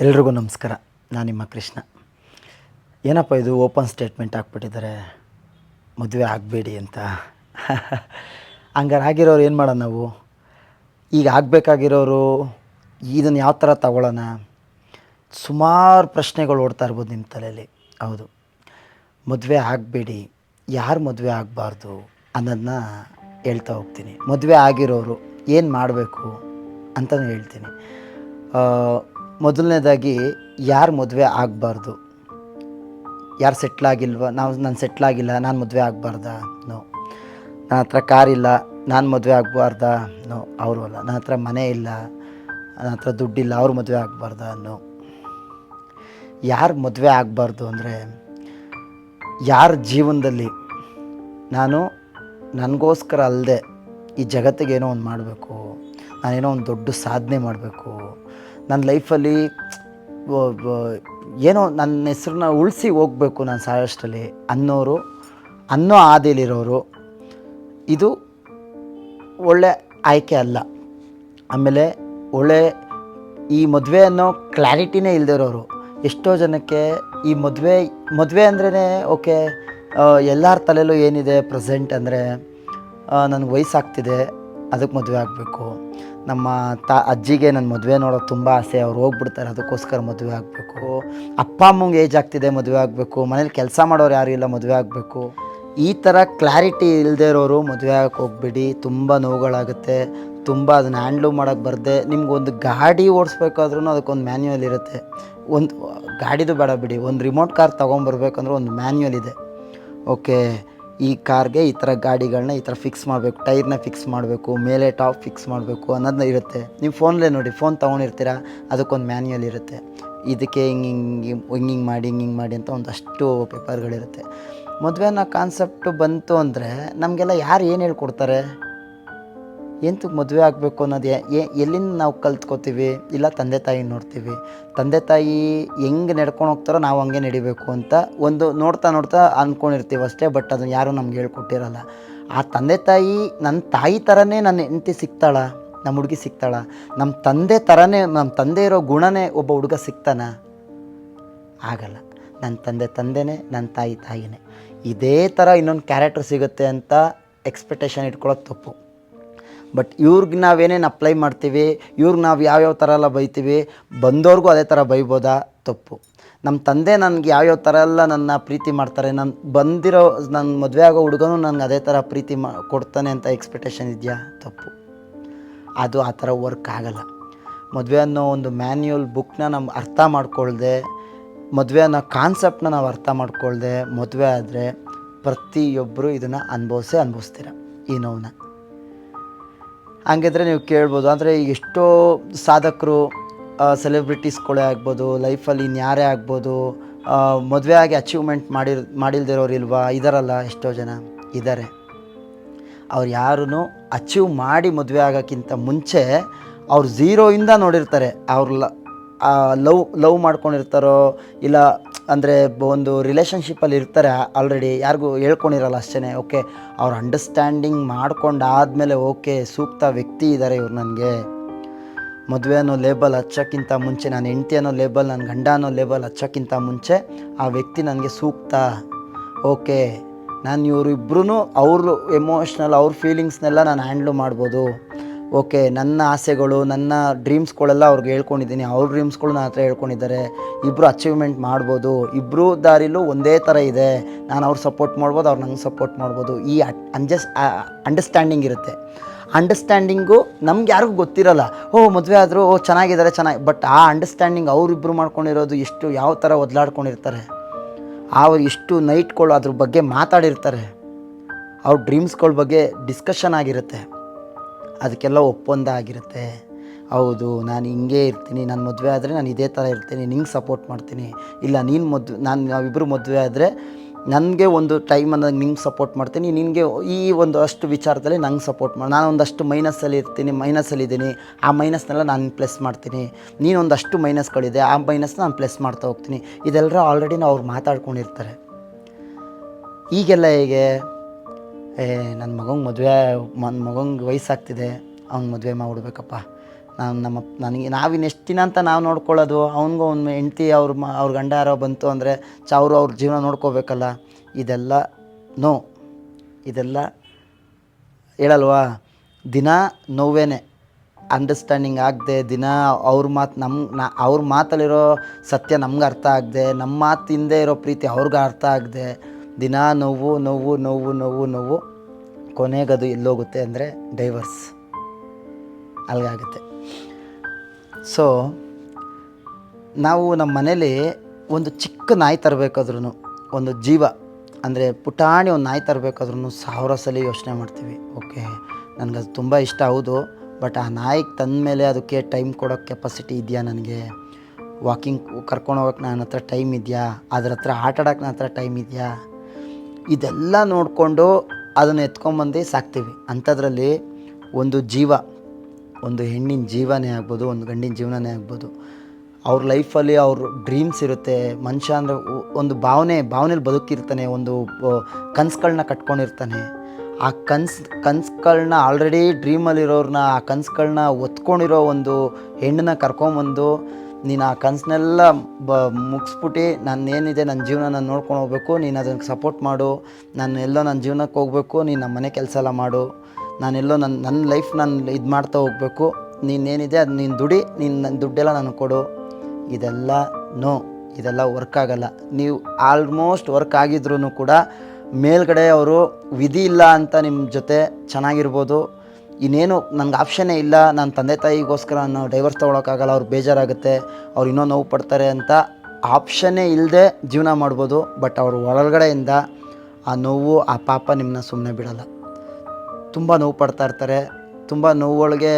ಎಲ್ರಿಗೂ ನಮಸ್ಕಾರ. ನಾನು ನಿಮ್ಮ ಕೃಷ್ಣ. ಏನಪ್ಪ ಇದು ಓಪನ್ ಸ್ಟೇಟ್ಮೆಂಟ್ ಹಾಕ್ಬಿಟ್ಟಿದ್ದಾರೆ, ಮದುವೆ ಆಗಬೇಡಿ ಅಂತ. ಹಂಗಾರೆ ಆಗಿರೋರು ಏನು ಮಾಡೋಣ ನಾವು? ಈಗ ಆಗಬೇಕಾಗಿರೋರು ಇದನ್ನು ಯಾವ ಥರ ತಗೊಳ್ಳೋಣ? ಸುಮಾರು ಪ್ರಶ್ನೆಗಳು ಓಡ್ತಾ ಇರ್ಬೋದು ನಿಮ್ಮ ತಲೆಯಲ್ಲಿ. ಹೌದು, ಮದುವೆ ಆಗಬೇಡಿ, ಯಾರು ಮದುವೆ ಆಗಬಾರ್ದು ಅನ್ನೋದನ್ನ ಹೇಳ್ತಾ ಹೋಗ್ತೀನಿ. ಮದುವೆ ಆಗಿರೋರು ಏನು ಮಾಡಬೇಕು ಅಂತಲೂ ಹೇಳ್ತೀನಿ. ಮೊದಲನೇದಾಗಿ, ಯಾರು ಮದುವೆ ಆಗಬಾರ್ದು? ಯಾರು ಸೆಟ್ಲಾಗಿಲ್ವ? ನಾನು ಸೆಟ್ಲಾಗಿಲ್ಲ, ನಾನು ಮದುವೆ ಆಗಬಾರ್ದಾ? ನೋ. ನನ್ನ ಹತ್ರ ಕಾರಿಲ್ಲ, ನಾನು ಮದುವೆ ಆಗಬಾರ್ದಾ? ನೋ, ಅವರು ಅಲ್ಲ. ನನ್ನ ಹತ್ರ ಮನೆ ಇಲ್ಲ, ನನ್ನ ಹತ್ರ ದುಡ್ಡಿಲ್ಲ, ಅವ್ರು ಮದುವೆ ಆಗಬಾರ್ದಾ? ನೋ. ಯಾರು ಮದುವೆ ಆಗಬಾರ್ದು ಅಂದರೆ, ಯಾರ ಜೀವನದಲ್ಲಿ ನಾನು ನನಗೋಸ್ಕರ ಅಲ್ಲದೆ ಈ ಜಗತ್ತಿಗೆ ಏನೋ ಒಂದು ಮಾಡಬೇಕು, ನಾನೇನೋ ಒಂದು ದೊಡ್ಡ ಸಾಧನೆ ಮಾಡಬೇಕು, ನನ್ನ ಲೈಫಲ್ಲಿ ಏನೋ ನನ್ನ ಹೆಸ್ರನ್ನ ಉಳಿಸಿ ಹೋಗಬೇಕು ನಾನು ಸಾಯೋಷ್ಟರಲ್ಲಿ ಅನ್ನೋ ಹಾದಿಲಿರೋರು, ಇದು ಒಳ್ಳೆ ಆಯ್ಕೆ ಅಲ್ಲ. ಆಮೇಲೆ ಈ ಮದುವೆ ಅನ್ನೋ ಕ್ಲಾರಿಟಿನೇ ಇಲ್ಲದಿರೋರು. ಎಷ್ಟೋ ಜನಕ್ಕೆ ಈ ಮದುವೆ ಅಂದ್ರೇ ಓಕೆ, ಎಲ್ಲರ ತಲೆಯಲ್ಲೂ ಏನಿದೆ ಪ್ರೆಸೆಂಟ್ ಅಂದರೆ, ನನಗೆ ವಯಸ್ಸಾಗ್ತಿದೆ, ಅದಕ್ಕೆ ಮದುವೆ ಆಗಬೇಕು. ನಮ್ಮ ಅಜ್ಜಿಗೆ ನನ್ನ ಮದುವೆ ನೋಡೋಕೆ ತುಂಬ ಆಸೆ, ಅವ್ರು ಹೋಗ್ಬಿಡ್ತಾರೆ, ಅದಕ್ಕೋಸ್ಕರ ಮದುವೆ ಆಗಬೇಕು. ಅಪ್ಪ ಅಮ್ಮಂಗೆ ಏಜ್ ಆಗ್ತಿದೆ, ಮದುವೆ ಆಗಬೇಕು. ಮನೇಲಿ ಕೆಲಸ ಮಾಡೋರು ಯಾರು ಇಲ್ಲ, ಮದುವೆ ಆಗಬೇಕು. ಈ ಥರ ಕ್ಲಾರಿಟಿ ಇಲ್ಲದೆ ಇರೋರು ಮದುವೆ ಆಗಕ್ಕೆ ಹೋಗ್ಬಿಡಿ. ತುಂಬ ನೋವುಗಳಾಗುತ್ತೆ, ತುಂಬ ಅದನ್ನು ಹ್ಯಾಂಡ್ಲು ಮಾಡೋಕ್ಕೆ ಬರದೆ. ನಿಮ್ಗೊಂದು ಗಾಡಿ ಓಡಿಸ್ಬೇಕಾದ್ರೂ ಅದಕ್ಕೊಂದು ಮ್ಯಾನ್ಯುವಲ್ ಇರುತ್ತೆ. ಒಂದು ಗಾಡಿದು ಬೇಡ ಬಿಡಿ, ಒಂದು ರಿಮೋಟ್ ಕಾರ್ ತೊಗೊಂಬರ್ಬೇಕಂದ್ರೆ ಒಂದು ಮ್ಯಾನ್ಯುವಲ್ ಇದೆ. ಓಕೆ, ಈ ಕಾರ್ಗೆ ಈ ಥರ ಗಾಡಿಗಳನ್ನ ಈ ಥರ ಫಿಕ್ಸ್ ಮಾಡಬೇಕು, ಟೈರ್ನ ಫಿಕ್ಸ್ ಮಾಡಬೇಕು, ಮೇಲೆ ಟಾಪ್ ಫಿಕ್ಸ್ ಮಾಡಬೇಕು ಅನ್ನೋದನ್ನ ಇರುತ್ತೆ. ನೀವು ಫೋನ್ಲೇ ನೋಡಿ, ಫೋನ್ ತೊಗೊಂಡಿರ್ತೀರ, ಅದಕ್ಕೊಂದು ಮ್ಯಾನ್ಯುವಲ್ ಇರುತ್ತೆ. ಇದಕ್ಕೆ ಹಿಂಗೆ ಮಾಡಿ ಅಂತ ಒಂದಷ್ಟು ಪೇಪರ್ಗಳಿರುತ್ತೆ. ಮದುವೆ ಅನ್ನೋ ಕಾನ್ಸೆಪ್ಟು ಬಂತು ಅಂದರೆ ನಮಗೆಲ್ಲ ಯಾರು ಏನು ಹೇಳ್ಕೊಡ್ತಾರೆ? ಎಂತಕ್ಕೆ ಮದುವೆ ಆಗಬೇಕು ಅನ್ನೋದು ಎಲ್ಲಿಂದ ನಾವು ಕಲ್ತ್ಕೋತೀವಿ? ಇಲ್ಲ ತಂದೆ ತಾಯಿ ನೋಡ್ತೀವಿ. ತಂದೆ ತಾಯಿ ಹೆಂಗೆ ನಡ್ಕೊಂಡು ಹೋಗ್ತಾರೋ ನಾವು ಹಂಗೆ ನಡಿಬೇಕು ಅಂತ ಒಂದು ನೋಡ್ತಾ ಅಂದ್ಕೊಂಡಿರ್ತೀವಿ ಅಷ್ಟೇ. ಬಟ್ ಅದನ್ನು ಯಾರೂ ನಮ್ಗೆ ಹೇಳ್ಕೊಟ್ಟಿರಲ್ಲ. ಆ ತಂದೆ ತಾಯಿ ನನ್ನ ತಾಯಿ ಥರನೇ ನನ್ನ ಹೆಂಡತಿ ಸಿಗ್ತಾಳ, ನಮ್ಮ ಹುಡುಗಿ ಸಿಗ್ತಾಳ? ನಮ್ಮ ತಂದೆ ಥರನೇ, ನಮ್ಮ ತಂದೆ ಇರೋ ಗುಣನೇ ಒಬ್ಬ ಹುಡುಗ ಸಿಗ್ತಾನ? ಆಗಲ್ಲ. ನನ್ನ ತಂದೆ ತಂದೆನೇ, ನನ್ನ ತಾಯಿ ತಾಯಿನೇ. ಇದೇ ಥರ ಇನ್ನೊಂದು ಕ್ಯಾರೆಕ್ಟರ್ ಸಿಗುತ್ತೆ ಅಂತ ಎಕ್ಸ್ಪೆಕ್ಟೇಷನ್ ಇಟ್ಕೊಳ್ಳೋದು ತಪ್ಪು. ಬಟ್ ಇವ್ರಿಗೆ ನಾವೇನೇನು ಅಪ್ಲೈ ಮಾಡ್ತೀವಿ, ಇವ್ರಿಗೆ ನಾವು ಯಾವ್ಯಾವ ಥರ ಎಲ್ಲ ಬೈತೀವಿ, ಬಂದವ್ರಿಗೂ ಅದೇ ಥರ ಬೈಬೋದಾ? ತಪ್ಪು. ನಮ್ಮ ತಂದೆ ನನಗೆ ಯಾವ್ಯಾವ ಥರ ಎಲ್ಲ ನನ್ನ ಪ್ರೀತಿ ಮಾಡ್ತಾರೆ, ನನ್ನ ಮದುವೆ ಆಗೋ ಹುಡುಗನೂ ನನಗೆ ಅದೇ ಥರ ಪ್ರೀತಿ ಕೊಡ್ತಾನೆ ಅಂತ ಎಕ್ಸ್ಪೆಕ್ಟೇಷನ್ ಇದೆಯಾ? ತಪ್ಪು. ಅದು ಆ ಥರ ವರ್ಕ್ ಆಗಲ್ಲ. ಮದುವೆ ಅನ್ನೋ ಒಂದು ಮ್ಯಾನ್ಯುವಲ್ ಬುಕ್ನ ನಾವು ಅರ್ಥ ಮಾಡ್ಕೊಳ್ದೆ, ಮದುವೆ ಅನ್ನೋ ಕಾನ್ಸೆಪ್ಟನ್ನ ನಾವು ಅರ್ಥ ಮಾಡ್ಕೊಳ್ದೆ ಮದುವೆ ಆದರೆ ಪ್ರತಿಯೊಬ್ಬರು ಇದನ್ನು ಅನುಭವಿಸ್ತೀರ ಈ ನೋವನ್ನ. ಹಂಗಿದ್ರೆ ನೀವು ಕೇಳ್ಬೋದು, ಅಂದರೆ ಎಷ್ಟೋ ಸಾಧಕರು, ಸೆಲೆಬ್ರಿಟೀಸ್ಗಳೇ ಆಗ್ಬೋದು, ಲೈಫಲ್ಲಿ ಇನ್ಯಾರೇ ಆಗ್ಬೋದು, ಮದುವೆ ಆಗಿ ಅಚೀವ್ಮೆಂಟ್ ಮಾಡಿಲ್ದಿರೋರು ಇಲ್ವಾ? ಇದಾರಲ್ಲ, ಎಷ್ಟೋ ಜನ ಇದ್ದಾರೆ. ಅವ್ರು ಯಾರೂ ಅಚೀವ್ ಮಾಡಿ ಮದುವೆ ಆಗೋಕ್ಕಿಂತ ಮುಂಚೆ ಅವ್ರು ಝೀರೋಯಿಂದ ನೋಡಿರ್ತಾರೆ. ಅವ್ರು ಲವ್ ಮಾಡ್ಕೊಂಡಿರ್ತಾರೋ, ಇಲ್ಲ ಅಂದರೆ ಒಂದು ರಿಲೇಷನ್ಶಿಪ್ಪಲ್ಲಿ ಇರ್ತಾರೆ ಆಲ್ರೆಡಿ, ಯಾರಿಗೂ ಹೇಳ್ಕೊಂಡಿರಲ್ಲ ಅಷ್ಟೇ. ಓಕೆ, ಅವ್ರು ಅಂಡರ್ಸ್ಟ್ಯಾಂಡಿಂಗ್ ಮಾಡ್ಕೊಂಡಾದಮೇಲೆ ಓಕೆ, ಸೂಕ್ತ ವ್ಯಕ್ತಿ ಇದ್ದಾರೆ ಇವ್ರು ನನಗೆ, ಮದುವೆ ಅನ್ನೋ ಲೇಬಲ್ ಹಚ್ಚೋಕ್ಕಿಂತ ಮುಂಚೆ, ನಾನು ಹೆಂಡ್ತಿ ಅನ್ನೋ ಲೇಬಲ್, ನನ್ನ ಗಂಡ ಅನ್ನೋ ಲೇಬಲ್ ಹಚ್ಚೋಕ್ಕಿಂತ ಮುಂಚೆ ಆ ವ್ಯಕ್ತಿ ನನಗೆ ಸೂಕ್ತ. ಓಕೆ, ನಾನು ಇವರಿಬ್ಬರೂ ಅವ್ರ ಎಮೋಷ್ನಲ್, ಅವ್ರ ಫೀಲಿಂಗ್ಸ್ನೆಲ್ಲ ನಾನು ಹ್ಯಾಂಡ್ಲು ಮಾಡ್ಬೋದು. ಓಕೆ, ನನ್ನ ಆಸೆಗಳು, ನನ್ನ ಡ್ರೀಮ್ಸ್ಗಳೆಲ್ಲ ಅವ್ರಿಗೆ ಹೇಳ್ಕೊಂಡಿದ್ದೀನಿ, ಅವ್ರ ಡ್ರೀಮ್ಸ್ಗಳು ನನ್ನ ಹತ್ರ ಹೇಳ್ಕೊಂಡಿದ್ದಾರೆ. ಇಬ್ಬರು ಅಚೀವ್ಮೆಂಟ್ ಮಾಡ್ಬೋದು, ಇಬ್ಬರು ದಾರಿಲೂ ಒಂದೇ ಥರ ಇದೆ. ನಾನು ಅವ್ರು ಸಪೋರ್ಟ್ ಮಾಡ್ಬೋದು, ಅವ್ರು ನಂಗೆ ಸಪೋರ್ಟ್ ಮಾಡ್ಬೋದು. ಈ ಅಂಡರ್ಸ್ಟ್ಯಾಂಡಿಂಗ್ ಇರುತ್ತೆ. ಅಂಡರ್ಸ್ಟ್ಯಾಂಡಿಂಗು ನಮ್ಗೆ ಯಾರಿಗೂ ಗೊತ್ತಿರಲ್ಲ. ಮದುವೆ ಆದರೂ ಚೆನ್ನಾಗಿದ್ದಾರೆ, ಬಟ್ ಆ ಅಂಡರ್ಸ್ಟ್ಯಾಂಡಿಂಗ್ ಅವರಿಬ್ಬರು ಮಾಡ್ಕೊಂಡಿರೋದು ಯಾವ ಥರ ಒದ್ಲಾಡ್ಕೊಂಡಿರ್ತಾರೆ, ಅವ್ರು ಎಷ್ಟು ನೈಟ್ಗಳು ಅದ್ರ ಬಗ್ಗೆ ಮಾತಾಡಿರ್ತಾರೆ, ಅವ್ರ ಡ್ರೀಮ್ಸ್ಗಳ ಬಗ್ಗೆ ಡಿಸ್ಕಷನ್ ಆಗಿರುತ್ತೆ, ಅದಕ್ಕೆಲ್ಲ ಒಪ್ಪಂದ ಆಗಿರುತ್ತೆ. ಹೌದು, ನಾನು ಹಿಂಗೆ ಇರ್ತೀನಿ, ನಾನು ಮದುವೆ ಆದರೆ ನಾನು ಇದೇ ಥರ ಇರ್ತೀನಿ, ನಿಂಗೆ ಸಪೋರ್ಟ್ ಮಾಡ್ತೀನಿ, ಇಲ್ಲ ನಾವಿಬ್ಬರು ಮದುವೆ ಆದರೆ ನನಗೆ ಒಂದು ಟೈಮ್ ಅನ್ನೋದು ನಿಂಗೆ ಸಪೋರ್ಟ್ ಮಾಡ್ತೀನಿ, ನಿನಗೆ ಈ ಅಷ್ಟು ವಿಚಾರದಲ್ಲಿ ನಂಗೆ ಸಪೋರ್ಟ್ ಮಾಡಿ, ನಾನು ಒಂದಷ್ಟು ಮೈನಸ್ಸಲ್ಲಿದ್ದೀನಿ, ಆ ಮೈನಸ್ನೆಲ್ಲ ನಾನು ಪ್ಲಸ್ ಮಾಡ್ತೀನಿ, ನೀನೊಂದಷ್ಟು ಮೈನಸ್ಗಳಿದೆ, ಆ ಮೈನಸ್ನ ನಾನು ಪ್ಲಸ್ ಮಾಡ್ತಾ ಹೋಗ್ತೀನಿ. ಇದೆಲ್ಲರೂ ಆಲ್ರೆಡಿ ಅವ್ರು ಮಾತಾಡ್ಕೊಂಡಿರ್ತಾರೆ. ಈಗೆಲ್ಲ ಹೇಗೆ, ನನ್ನ ಮಗಂಗೆ ವಯಸ್ಸಾಗ್ತಿದೆ, ಅವ್ನಿಗೆ ಮದುವೆ ಮಾಡಿಬಿಡ್ಬೇಕಪ್ಪ, ನನಗೆ ನಾವಿನ್ನು ಎಷ್ಟು ದಿನ ಅಂತ ನಾವು ನೋಡ್ಕೊಳ್ಳೋದು, ಅವ್ನಿಗೂ ಒಂದು ಹೆಂಡ್ತಿ ಅವ್ರ ಗಂಡ ಯಾರೋ ಬಂತು ಅಂದರೆ ಅವ್ರ ಜೀವನ ನೋಡ್ಕೋಬೇಕಲ್ಲ. ಇದೆಲ್ಲ ನೋ, ಇದೆಲ್ಲ ಹೇಳಲ್ವಾ, ದಿನ ನೋವೇನೆ, ಅಂಡರ್ಸ್ಟ್ಯಾಂಡಿಂಗ್ ಆಗದೆ, ದಿನ ಅವ್ರ ಮಾತಲ್ಲಿರೋ ಸತ್ಯ ನಮ್ಗೆ ಅರ್ಥ ಆಗದೆ, ನಮ್ಮ ಮಾತು ಹಿಂದೆ ಇರೋ ಪ್ರೀತಿ ಅವ್ರಿಗೆ ಅರ್ಥ ಆಗದೆ, ದಿನ ನೋವು ನೋವು ನೋವು ನೋವು ನೋವು, ಕೊನೆಗದು ಎಲ್ಲೋಗುತ್ತೆ ಅಂದರೆ ಡೈವರ್ಸ್ ಅಲ್ಲಿಗಾಗುತ್ತೆ. ಸೊ ನಾವು ನಮ್ಮ ಮನೇಲಿ ಒಂದು ಚಿಕ್ಕ ನಾಯಿ ತರಬೇಕಾದ್ರೂ, ಒಂದು ಜೀವ ಅಂದರೆ ಪುಟಾಣಿ ಒಂದು ನಾಯಿ ತರಬೇಕಾದ್ರೂ 1000 ಸಲ ಯೋಚನೆ ಮಾಡ್ತೀವಿ. ಓಕೆ, ನನಗದು ತುಂಬ ಇಷ್ಟ, ಹೌದು, ಬಟ್ ಆ ನಾಯಿಗೆ ತಂದ ಮೇಲೆ ಅದಕ್ಕೆ ಟೈಮ್ ಕೊಡೋ ಕೆಪಾಸಿಟಿ ಇದೆಯಾ, ನನಗೆ ವಾಕಿಂಗ್ ಕರ್ಕೊಂಡು ಹೋಗೋಕ್ಕೆ ನನ್ನ ಹತ್ರ ಟೈಮ್ ಇದೆಯಾ, ಅದ್ರ ಹತ್ರ ಆಟ ಆಡೋಕ್ಕೆ ನನ್ನ ಹತ್ರ ಟೈಮ್ ಇದೆಯಾ, ಇದೆಲ್ಲ ನೋಡಿಕೊಂಡು ಅದನ್ನು ಎತ್ಕೊಂಬಂದು ಸಾಕ್ತೀವಿ. ಅಂಥದ್ರಲ್ಲಿ ಒಂದು ಜೀವ, ಒಂದು ಹೆಣ್ಣಿನ ಜೀವನೇ ಆಗ್ಬೋದು, ಒಂದು ಗಂಡಿನ ಜೀವನನೇ ಆಗ್ಬೋದು, ಅವ್ರ ಲೈಫಲ್ಲಿ ಅವ್ರ ಡ್ರೀಮ್ಸ್ ಇರುತ್ತೆ. ಮನುಷ್ಯ ಅಂದರೆ ಒಂದು ಭಾವನೆಯಲ್ಲಿ ಬದುಕಿರ್ತಾನೆ, ಒಂದು ಕನಸುಗಳನ್ನ ಕಟ್ಕೊಂಡಿರ್ತಾನೆ. ಆ ಕನಸುಗಳನ್ನ ಆಲ್ರೆಡಿ ಡ್ರೀಮಲ್ಲಿರೋರನ್ನ, ಆ ಕನಸುಗಳನ್ನ ಒತ್ಕೊಂಡಿರೋ ಒಂದು ಹೆಣ್ಣನ್ನ ಕರ್ಕೊಂಬಂದು, ನೀನು ಆ ಕನಸನ್ನೆಲ್ಲ ಮುಗಿಸ್ಬಿಟ್ಟು ನಾನೇನಿದೆ ನನ್ನ ಜೀವನ ನಾನು ನೋಡ್ಕೊಂಡು ಹೋಗ್ಬೇಕು, ನೀನು ಅದಕ್ಕೆ ಸಪೋರ್ಟ್ ಮಾಡು, ನಾನು ಎಲ್ಲೋ ನನ್ನ ಜೀವನಕ್ಕೆ ಹೋಗಬೇಕು, ನೀನು ನಮ್ಮ ಮನೆ ಕೆಲಸ ಎಲ್ಲ ಮಾಡು, ನಾನೆಲ್ಲೋ ನನ್ನ ಲೈಫ್ ನಾನು ಇದು ಮಾಡ್ತಾ ಹೋಗಬೇಕು, ನೀನೇನಿದೆ ಅದು ನೀನು ದುಡಿ, ನನ್ನ ದುಡ್ಡೆಲ್ಲ ನನಗೆ ಕೊಡು. ಇದೆಲ್ಲ ನೋ, ಇದೆಲ್ಲ ವರ್ಕ್ ಆಗೋಲ್ಲ. ನೀವು ಆಲ್ಮೋಸ್ಟ್ ವರ್ಕ್ ಆಗಿದ್ರೂ ಕೂಡ ಮೇಲ್ಗಡೆ ಅವರು ವಿಧಿ ಇಲ್ಲ ಅಂತ ನಿಮ್ಮ ಜೊತೆ ಚೆನ್ನಾಗಿರ್ಬೋದು, ಇನ್ನೇನು ನನಗೆ ಆಪ್ಷನ್ನೇ ಇಲ್ಲ, ನನ್ನ ತಂದೆ ತಾಯಿಗೋಸ್ಕರ ನಾವು ಡೈವರ್ಸ್ ತೊಗೊಳಕ್ಕಾಗಲ್ಲ, ಅವ್ರು ಬೇಜಾರಾಗುತ್ತೆ, ಅವ್ರು ಇನ್ನೂ ನೋವು ಪಡ್ತಾರೆ ಅಂತ ಆಪ್ಷನ್ನೇ ಇಲ್ಲದೆ ಜೀವನ ಮಾಡ್ಬೋದು. ಬಟ್ ಅವ್ರ ಒಳಗಡೆಯಿಂದ ಆ ನೋವು, ಆ ಪಾಪ ನಿಮ್ಮನ್ನ ಸುಮ್ಮನೆ ಬಿಡೋಲ್ಲ. ತುಂಬ ನೋವು ಪಡ್ತಾ ಇರ್ತಾರೆ. ತುಂಬ ನೋವೊಳಗೆ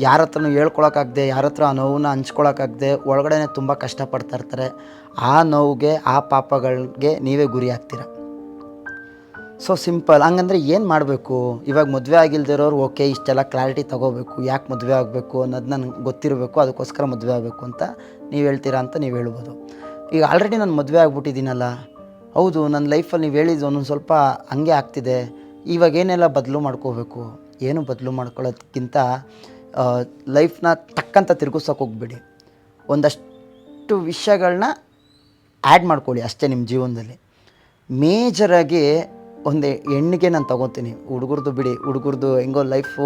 ಯಾರ ಹತ್ರನೂ ಹೇಳ್ಕೊಳಕ್ಕಾಗದೆ, ಯಾರ ಹತ್ರ ಆ ನೋವನ್ನ ಹಂಚ್ಕೊಳಕ್ಕಾಗದೆ ಒಳಗಡೆ ತುಂಬ ಕಷ್ಟಪಡ್ತಾ ಇರ್ತಾರೆ. ಆ ನೋವಿಗೆ, ಆ ಪಾಪಗಳಿಗೆ ನೀವೇ ಗುರಿ ಆಗ್ತೀರ. So simple. ಹಂಗಂದರೆ ಏನು ಮಾಡಬೇಕು? ಇವಾಗ ಮದುವೆ ಆಗಿಲ್ದಿರೋರು ಓಕೆ, ಇಷ್ಟೆಲ್ಲ ಕ್ಲಾರಿಟಿ ತೊಗೋಬೇಕು, ಯಾಕೆ ಮದುವೆ ಆಗಬೇಕು ಅನ್ನೋದು ನನಗೆ ಗೊತ್ತಿರಬೇಕು, ಅದಕ್ಕೋಸ್ಕರ ಮದುವೆ ಆಗಬೇಕು ಅಂತ ನೀವು ಹೇಳ್ತೀರಾ ಅಂತ ನೀವು ಹೇಳ್ಬೋದು. ಈಗ ಆಲ್ರೆಡಿ ನಾನು ಮದುವೆ ಆಗ್ಬಿಟ್ಟಿದ್ದೀನಲ್ಲ, ಹೌದು, ನನ್ನ ಲೈಫಲ್ಲಿ ನೀವು ಹೇಳಿದ್ದು ಒಂದೊಂದು ಸ್ವಲ್ಪ ಹಂಗೆ ಆಗ್ತಿದೆ, ಇವಾಗ ಏನೆಲ್ಲ ಬದಲು ಮಾಡ್ಕೋಬೇಕು? ಏನು ಬದಲು ಮಾಡ್ಕೊಳ್ಳೋದಕ್ಕಿಂತ ಲೈಫ್ನ ಟಕ್ಕಂತ ತಿರುಗಿಸೋಕೆ ಹೋಗ್ಬೇಡಿ. ಒಂದಷ್ಟು ವಿಷಯಗಳನ್ನ ಆ್ಯಡ್ ಮಾಡ್ಕೊಳ್ಳಿ ಅಷ್ಟೇ ನಿಮ್ಮ ಜೀವನದಲ್ಲಿ. ಮೇಜರಾಗಿ ಒಂದು ಹೆಣ್ಣಿಗೆ ನಾನು ತೊಗೊತೀನಿ, ಹುಡುಗರದು ಬಿಡಿ, ಹುಡುಗರದು ಹೆಂಗೋ ಲೈಫು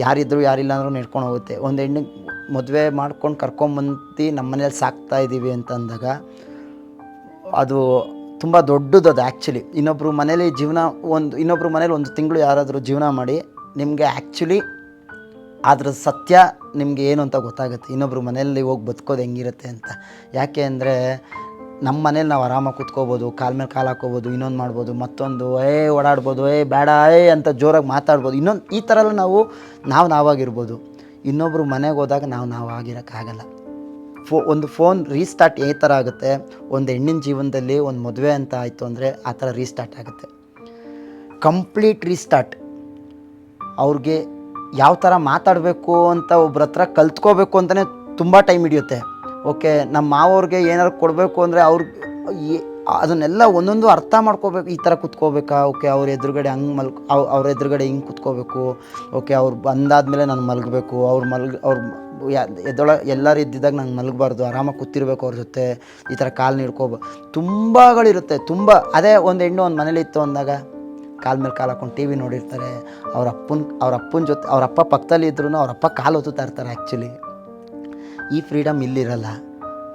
ಯಾರಿದ್ರು ಯಾರಿಲ್ಲ ಅಂದರೂ ನಡ್ಕೊಂಡು ಹೋಗುತ್ತೆ. ಒಂದು ಹೆಣ್ಣಿಗೆ ಮದುವೆ ಮಾಡ್ಕೊಂಡು ಕರ್ಕೊಂಬಂದು ನಮ್ಮ ಮನೇಲಿ ಸಾಕ್ತಾ ಇದ್ದೀವಿ ಅಂತ ಅಂದಾಗ ಅದು ತುಂಬ ದೊಡ್ಡದು. ಅದು ಆ್ಯಕ್ಚುಲಿ ಇನ್ನೊಬ್ಬರು ಮನೇಲಿ ಇನ್ನೊಬ್ಬರು ಮನೇಲಿ ಒಂದು ತಿಂಗಳು ಯಾರಾದರೂ ಜೀವನ ಮಾಡಿ ನಿಮಗೆ ಆ್ಯಕ್ಚುಲಿ ಅದ್ರ ಸತ್ಯ ನಿಮಗೆ ಏನು ಅಂತ ಗೊತ್ತಾಗುತ್ತೆ, ಇನ್ನೊಬ್ಬರು ಮನೆಯಲ್ಲಿ ಹೋಗಿ ಬದುಕೋದು ಹೆಂಗಿರುತ್ತೆ ಅಂತ. ಯಾಕೆ ಅಂದರೆ ನಮ್ಮ ಮನೇಲಿ ನಾವು ಆರಾಮಾಗಿ ಕೂತ್ಕೋಬೋದು, ಕಾಲ ಮೇಲೆ ಕಾಲು ಹಾಕ್ಕೋಬೋದು, ಇನ್ನೊಂದು ಮಾಡ್ಬೋದು, ಮತ್ತೊಂದು ಓಡಾಡ್ಬೋದು, ಬೇಡ ಅಂತ ಜೋರಾಗಿ ಮಾತಾಡ್ಬೋದು, ಈ ಥರ ಎಲ್ಲ ನಾವಾಗಿರ್ಬೋದು. ಇನ್ನೊಬ್ಬರು ಮನೆಗೆ ಹೋದಾಗ ನಾವು ಆಗಿರೋಕ್ಕಾಗಲ್ಲ. ಒಂದು ಫೋನ್ ರೀಸ್ಟಾರ್ಟ್ ಈ ಥರ ಆಗುತ್ತೆ, ಒಂದು ಹೆಣ್ಣಿನ ಜೀವನದಲ್ಲಿ ಒಂದು ಮದುವೆ ಅಂತ ಆಯಿತು ಅಂದರೆ ಆ ಥರ ರೀಸ್ಟಾರ್ಟ್ ಆಗುತ್ತೆ, ಕಂಪ್ಲೀಟ್ ರೀಸ್ಟಾರ್ಟ್. ಅವ್ರಿಗೆ ಯಾವ ಥರ ಮಾತಾಡಬೇಕು ಅಂತ ಒಬ್ರ ಹತ್ರ ಕಲ್ತ್ಕೋಬೇಕು ಅಂತಲೇ ತುಂಬ ಟೈಮ್ ಹಿಡಿಯುತ್ತೆ. ಓಕೆ, ನಮ್ಮ ಮಾವವ್ರಿಗೆ ಏನಾದ್ರು ಕೊಡಬೇಕು ಅಂದರೆ ಅದನ್ನೆಲ್ಲ ಒಂದೊಂದು ಅರ್ಥ ಮಾಡ್ಕೋಬೇಕು. ಈ ಥರ ಕೂತ್ಕೋಬೇಕಾ? ಓಕೆ, ಅವ್ರ ಎದುರುಗಡೆ ಅವ್ರ ಎದುರುಗಡೆ ಹಿಂಗೆ ಕೂತ್ಕೋಬೇಕು. ಓಕೆ, ಅವ್ರು ಬಂದಾದಮೇಲೆ ನಾನು ಮಲಗಬೇಕು, ಎಲ್ಲರೂ ಇದ್ದಿದ್ದಾಗ ನಂಗೆ ಮಲಗಬಾರ್ದು, ಆರಾಮಾಗಿ ಕೂತಿರ್ಬೇಕು ಅವ್ರ ಜೊತೆ, ಈ ಥರ ಕಾಲು ನೀಡ್ಕೋಬೇಕು, ತುಂಬಗಳಿರುತ್ತೆ ತುಂಬ. ಅದೇ ಒಂದು ಹೆಣ್ಣು ಒಂದು ಮನೇಲಿ ಇತ್ತು ಅಂದಾಗ ಕಾಲ ಮೇಲೆ ಕಾಲು ಹಾಕೊಂಡು ಟಿ ವಿ ನೋಡಿರ್ತಾರೆ, ಅವ್ರ ಅಪ್ಪನ ಜೊತೆ, ಅವ್ರ ಅಪ್ಪ ಪಕ್ಕದಲ್ಲಿ ಇದ್ರೂ ಅವ್ರ ಅಪ್ಪ ಕಾಲು ಒತ್ತುತ್ತಾ ಇರ್ತಾರೆ. ಆ್ಯಕ್ಚುಲಿ ಈ ಫ್ರೀಡಮ್ ಇಲ್ಲಿರಲ್ಲ.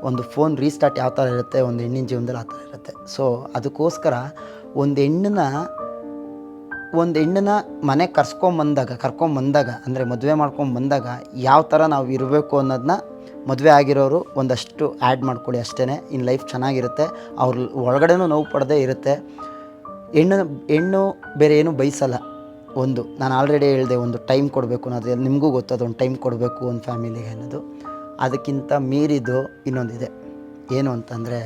ಒಂದು ಫೋನ್ ರೀಸ್ಟಾರ್ಟ್ ಯಾವ ಥರ ಇರುತ್ತೆ, ಒಂದು ಹೆಣ್ಣಿನ ಜೀವನದಲ್ಲಿ ಆ ಥರ ಇರುತ್ತೆ. ಸೊ ಅದಕ್ಕೋಸ್ಕರ ಒಂದು ಹೆಣ್ಣನ್ನ ಮನೆಗೆ ಕರ್ಕೊಂಬಂದಾಗ ಅಂದರೆ ಮದುವೆ ಮಾಡ್ಕೊಂಬಂದಾಗ ಯಾವ ಥರ ನಾವು ಇರಬೇಕು ಅನ್ನೋದನ್ನ ಮದುವೆ ಆಗಿರೋರು ಒಂದಷ್ಟು ಆ್ಯಡ್ ಮಾಡ್ಕೊಳ್ಳಿ ಅಷ್ಟೇ. ಇನ್ನು ಲೈಫ್ ಚೆನ್ನಾಗಿರುತ್ತೆ, ಅವ್ರ ಒಳಗಡೆನೂ ನೋವು ಪಡದೇ ಇರುತ್ತೆ. ಹೆಣ್ಣು ಬೇರೆ ಏನೂ ಬಯಸಲ್ಲ. ನಾನು ಆಲ್ರೆಡಿ ಹೇಳಿದೆ, ಒಂದು ಟೈಮ್ ಕೊಡಬೇಕು ಅನ್ನೋದು ನಿಮಗೂ ಗೊತ್ತದು, ಒಂದು ಟೈಮ್ ಕೊಡಬೇಕು ಒಂದು ಫ್ಯಾಮಿಲಿಗೆ ಅನ್ನೋದು. ಅದಕ್ಕಿಂತ ಮೀರಿದು ಇನ್ನೊಂದಿದೆ. ಏನು ಅಂತಂದರೆ,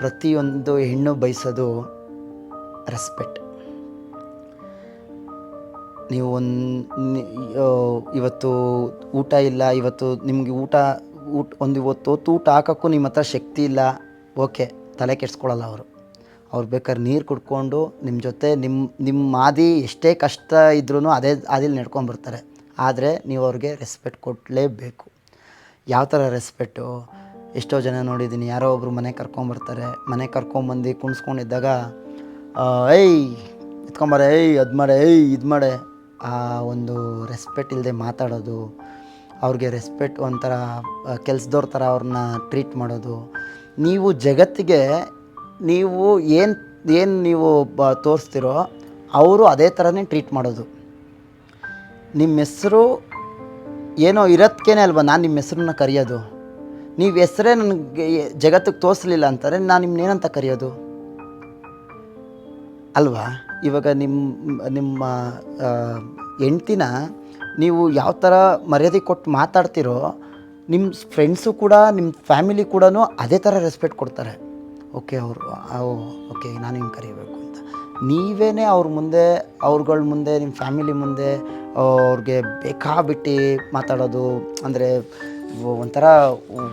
ಪ್ರತಿಯೊಂದು ಹೆಣ್ಣು ಬಯಸೋದು ರೆಸ್ಪೆಕ್ಟ್. ನೀವು ಇವತ್ತು ಊಟ ಇಲ್ಲ, ಇವತ್ತು ನಿಮಗೆ ಇವತ್ತು ಊಟ ಹಾಕೋಕ್ಕೂ ನಿಮ್ಮ ಹತ್ರ ಶಕ್ತಿ ಇಲ್ಲ, ಓಕೆ, ತಲೆ ಕೆಡಿಸ್ಕೊಳ್ಳಲ್ಲ ಅವ್ರು ಬೇಕಾದ್ರೆ ನೀರು ಕುಡ್ಕೊಂಡು ನಿಮ್ಮ ಜೊತೆ ನಿಮ್ಮ ಆದಿ ಎಷ್ಟೇ ಕಷ್ಟ ಇದ್ರೂ ಅದೇ ಆದಿಲಿ ನಡ್ಕೊಂಡು ಬರ್ತಾರೆ. ಆದರೆ ನೀವು ಅವ್ರಿಗೆ ರೆಸ್ಪೆಕ್ಟ್ ಕೊಡಲೇಬೇಕು. ಯಾವ ಥರ ರೆಸ್ಪೆಕ್ಟು? ಎಷ್ಟೋ ಜನ ನೋಡಿದ್ದೀನಿ, ಯಾರೋ ಒಬ್ಬರು ಮನೆಗೆ ಕರ್ಕೊಂಬರ್ತಾರೆ, ಮನೆಗೆ ಕರ್ಕೊಂಬಂದು ಕುಣಿಸ್ಕೊಂಡಿದ್ದಾಗ ಏಯ್ ಎತ್ಕೊಂಬಾರೆ, ಏಯ್ ಅದು ಮಾಡೆ, ಏಯ್ ಇದು ಮಾಡೆ, ಆ ಒಂದು ರೆಸ್ಪೆಕ್ಟ್ ಇಲ್ಲದೆ ಮಾತಾಡೋದು, ಅವ್ರಿಗೆ ರೆಸ್ಪೆಕ್ಟ್ ಒಂಥರ ಕೆಲಸದವ್ರ ಥರ ಅವ್ರನ್ನ ಟ್ರೀಟ್ ಮಾಡೋದು. ನೀವು ಜಗತ್ತಿಗೆ ನೀವು ಏನು ನೀವು ತೋರಿಸ್ತಿರೋ ಅವರು ಅದೇ ಥರನೇ ಟ್ರೀಟ್ ಮಾಡೋದು. ನಿಮ್ಮ ಹೆಸರು ಏನೋ ಇರೋದಕ್ಕೇನೆ ಅಲ್ವಾ ನಾನು ನಿಮ್ಮ ಹೆಸ್ರನ್ನ ಕರೆಯೋದು. ನೀವು ಹೆಸರೇ ನನಗೆ ಜಗತ್ತಿಗೆ ತೋರಿಸ್ಲಿಲ್ಲ ಅಂತಾರೆ, ನಾನು ನಿಮ್ಮನ್ನೇನಂತ ಕರೆಯೋದು ಅಲ್ವಾ? ಇವಾಗ ನಿಮ್ಮ ಹೆಂಡ್ತಿನ ನೀವು ಯಾವ ಥರ ಮರ್ಯಾದೆ ಕೊಟ್ಟು ಮಾತಾಡ್ತಿರೋ, ನಿಮ್ಮ ಫ್ರೆಂಡ್ಸು ಕೂಡ ನಿಮ್ಮ ಫ್ಯಾಮಿಲಿ ಕೂಡ ಅದೇ ಥರ ರೆಸ್ಪೆಕ್ಟ್ ಕೊಡ್ತಾರೆ. ಓಕೆ ಓಕೆ ನಾನು ಹಿಂಗೆ ಕರಿಬೇಕು ಅಂತ. ನೀವೇ ಅವ್ರ ಮುಂದೆ, ಅವ್ರುಗಳ ಮುಂದೆ, ನಿಮ್ಮ ಫ್ಯಾಮಿಲಿ ಮುಂದೆ ಅವ್ರಿಗೆ ಬೇಕಾಬಿಟ್ಟು ಮಾತಾಡೋದು, ಅಂದರೆ ಒಂಥರ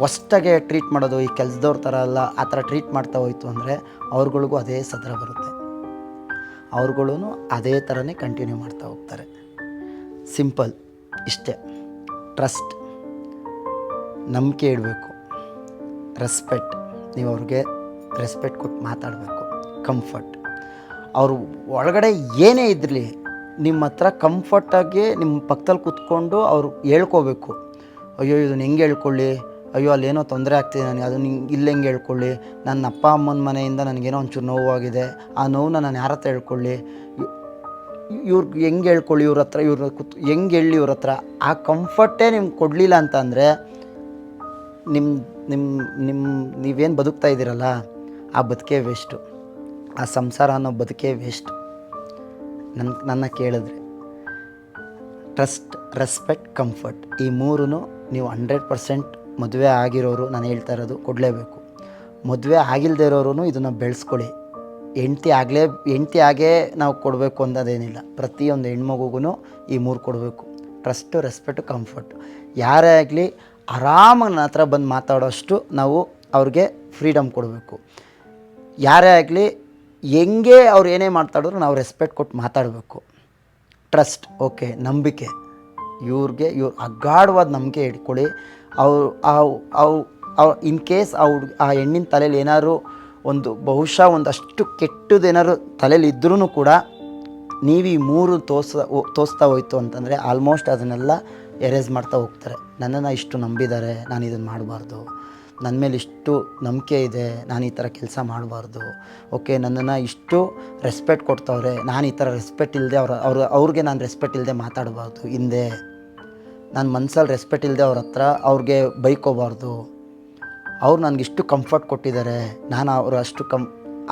ವರ್ಸ್ಟಾಗೆ ಟ್ರೀಟ್ ಮಾಡೋದು, ಈ ಕೆಲಸದವ್ರ ಥರ ಎಲ್ಲ ಆ ಥರ ಟ್ರೀಟ್ ಮಾಡ್ತಾ ಹೋಯ್ತು ಅಂದರೆ ಅವ್ರುಗಳಿಗೂ ಅದೇ ಸದ್ರ ಬರುತ್ತೆ. ಅವ್ರುಗಳೂ ಅದೇ ಥರನೇ ಕಂಟಿನ್ಯೂ ಮಾಡ್ತಾ ಹೋಗ್ತಾರೆ. ಸಿಂಪಲ್ ಇಷ್ಟೇ. ಟ್ರಸ್ಟ್, ನಂಬಿಕೆ ಇಡಬೇಕು, ರೆಸ್ಪೆಕ್ಟ್, ನೀವು ಅವ್ರಿಗೆ ರೆಸ್ಪೆಕ್ಟ್ ಕೊಟ್ಟು ಮಾತಾಡಬೇಕು. ಕಂಫರ್ಟ್, ಅವರು ಒಳಗಡೆ ಏನೇ ಇದ್ರಲಿ ನಿಮ್ಮ ಹತ್ರ ಕಂಫರ್ಟಾಗಿ ನಿಮ್ಮ ಪಕ್ಕದಲ್ಲಿ ಕೂತ್ಕೊಂಡು ಅವರು ಹೇಳ್ಕೋಬೇಕು. ಅಯ್ಯೋ ಇದನ್ನು ಹೆಂಗೆ ಹೇಳ್ಕೊಳ್ಳಿ, ಅಯ್ಯೋ ಅಲ್ಲೇನೋ ತೊಂದರೆ ಆಗ್ತಿದೆ ನನಗೆ, ಅದನ್ನು ಇಲ್ಲಿ ಹೆಂಗೆ ಹೇಳ್ಕೊಳ್ಳಿ, ನನ್ನ ಅಪ್ಪ ಅಮ್ಮನ ಮನೆಯಿಂದ ನನಗೇನೋ ಒಂಚೂರು ನೋವಾಗಿದೆ, ಆ ನೋವನ್ನ ನಾನು ಯಾರ ಹತ್ರ ಹೇಳ್ಕೊಳ್ಳಿ, ಇವ್ರಿಗೆ ಹೆಂಗೆ ಹೇಳ್ಕೊಳ್ಳಿ, ಇವ್ರ ಹತ್ರ ಹೆಂಗೆ ಹೇಳಿ ಇವ್ರ ಹತ್ರ. ಆ ಕಂಫರ್ಟೇ ನಿಮ್ಗೆ ಕೊಡಲಿಲ್ಲ ಅಂತಂದರೆ ನೀವೇನು ಬದುಕ್ತಾ ಇದ್ದೀರಲ್ಲ ಆ ಬದುಕೇ ವೇಸ್ಟು, ಆ ಸಂಸಾರ ಅನ್ನೋ ಬದುಕೇ ವೇಸ್ಟು. ನನ್ನ ಕೇಳಿದ್ರೆ ಟ್ರಸ್ಟ್, ರೆಸ್ಪೆಕ್ಟ್, ಕಂಫರ್ಟ್, ಈ ಮೂರೂ ನೀವು 100% ಮದುವೆ ಆಗಿರೋರು ನಾನು ಹೇಳ್ತಾ ಇರೋದು ಕೊಡಲೇಬೇಕು. ಮದುವೆ ಆಗಿಲ್ಲದೆ ಇರೋರು ಇದನ್ನು ಬೆಳೆಸ್ಕೊಳ್ಳಿ. ಹೆಂಡ್ತಿ ಆಗೇ ನಾವು ಕೊಡಬೇಕು ಅನ್ನೋದೇನಿಲ್ಲ. ಪ್ರತಿಯೊಂದು ಹೆಣ್ಮಗುಗೂ ಈ 3 ಕೊಡಬೇಕು. Trust, respect, comfort. ಯಾರೇ ಆಗಲಿ ಆರಾಮಾಗಿ ನನ್ನ ಹತ್ರ ಬಂದು ಮಾತಾಡೋಷ್ಟು ನಾವು ಅವ್ರಿಗೆ ಫ್ರೀಡಮ್ ಕೊಡಬೇಕು. ಯಾರೇ ಆಗಲಿ ಹೆಂಗೆ ಅವ್ರು ಏನೇ ಮಾತಾಡಿದ್ರು ನಾವು ರೆಸ್ಪೆಕ್ಟ್ ಕೊಟ್ಟು ಮಾತಾಡಬೇಕು. ಟ್ರಸ್ಟ್, ಓಕೆ, ನಂಬಿಕೆ, ಇವ್ರು ಅಗಾಢವಾದ ನಂಬಿಕೆ ಇಟ್ಕೊಳ್ಳಿ. ಅವ್ರು ಇನ್ ಕೇಸ್ ಆ ಹೆಣ್ಣಿನ ತಲೆಯಲ್ಲಿ ಏನಾದ್ರು ಬಹುಶಃ ಒಂದಷ್ಟು ಕೆಟ್ಟದೇನಾದ್ರು ತಲೆಯಲ್ಲಿ ಇದ್ರೂ ಕೂಡ ನೀವು ಈ 3 ತೋರಿಸ್ತಾ ಹೋಯ್ತು ಅಂತಂದರೆ ಆಲ್ಮೋಸ್ಟ್ ಅದನ್ನೆಲ್ಲ ಎರೇಸ್ ಮಾಡ್ತಾ ಹೋಗ್ತಾರೆ. ನನ್ನನ್ನು ಇಷ್ಟು ನಂಬಿದ್ದಾರೆ, ನಾನು ಇದನ್ನು ಮಾಡಬಾರ್ದು, ನನ್ನ ಮೇಲೆ ಇಷ್ಟು ನಂಬಿಕೆ ಇದೆ, ನಾನು ಈ ಥರ ಕೆಲಸ ಮಾಡಬಾರ್ದು, ಓಕೆ ನನ್ನನ್ನು ಇಷ್ಟು ರೆಸ್ಪೆಕ್ಟ್ ಕೊಡ್ತವ್ರೆ, ನಾನು ಈ ಥರ ರೆಸ್ಪೆಕ್ಟ್ ಇಲ್ಲದೆ ಅವ್ರಿಗೆ ನಾನು ರೆಸ್ಪೆಕ್ಟ್ ಇಲ್ಲದೆ ಮಾತಾಡಬಾರ್ದು, ಹಿಂದೆ ನಾನು ಮನಸ್ಸಲ್ಲಿ ರೆಸ್ಪೆಕ್ಟ್ ಇಲ್ಲದೆ ಅವ್ರ ಹತ್ರ ಅವ್ರಿಗೆ ಬೈಕೋಬಾರ್ದು, ಅವ್ರು ನನಗಿಷ್ಟು ಕಂಫರ್ಟ್ ಕೊಟ್ಟಿದ್ದಾರೆ, ನಾನು ಅವರು ಅಷ್ಟು